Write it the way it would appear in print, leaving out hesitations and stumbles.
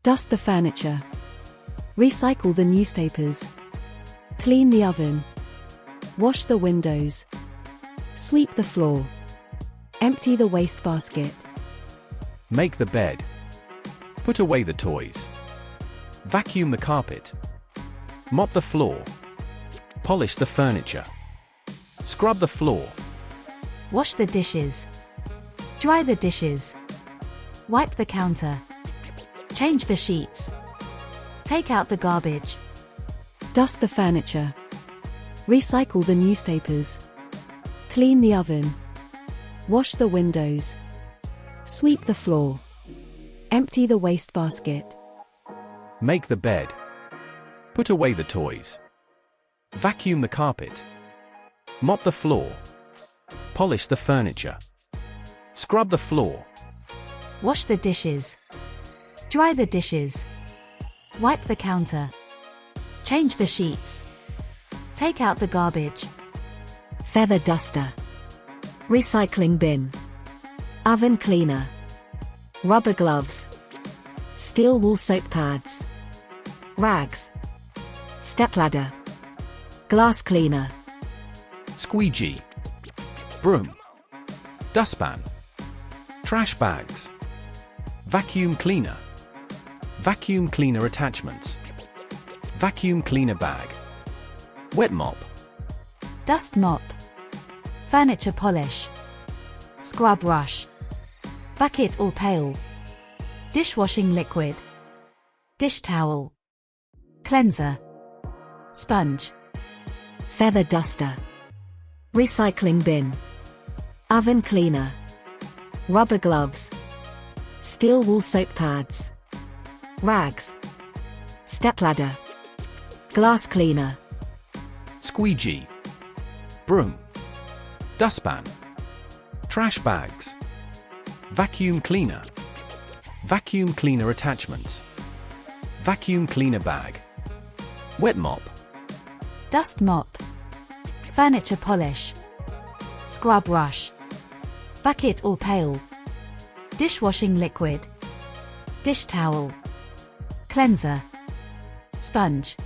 Dust the furniture. Recycle the newspapers. Clean the oven. Wash the windows. Sweep the floor. Empty the wastebasket. Make the bed. Put away the toys. Vacuum the carpet. Mop the floor. Polish the furniture. Scrub the floor. Wash the dishes. Dry the dishes. Wipe the counter. Change the sheets. Take out the garbage. Dust the furniture. Recycle the newspapers. Clean the oven. Wash the windows. Sweep the floor. Empty the wastebasket. Make the bed. Put away the toys. Vacuum the carpet. Mop the floor. Polish the furniture. Scrub the floor. Wash the dishes. Dry the dishes. Wipe the counter. Change the sheets. Take out the garbage. Feather duster. Recycling bin. Oven cleaner. Rubber gloves. Steel wool soap pads. Rags. Stepladder. Glass cleaner. Squeegee. Broom. Dustpan. Trash bags. Vacuum cleaner. Vacuum cleaner attachments. Vacuum cleaner bag. Wet mop. Dust mop. Furniture polish. Scrub brush. Bucket or pail. Dishwashing liquid. Dish towel. Cleanser. Sponge. Feather duster. Recycling bin. Oven cleaner. Rubber gloves. Steel wool soap pads. Rags. Stepladder. Glass cleaner. Squeegee. Broom. Dustpan. Trash bags. Vacuum cleaner. Vacuum cleaner attachments. Vacuum cleaner bag. Wet mop. Dust mop. Furniture polish. Scrub brush. Bucket or pail. Dishwashing liquid. Dish towel. Cleanser. Sponge.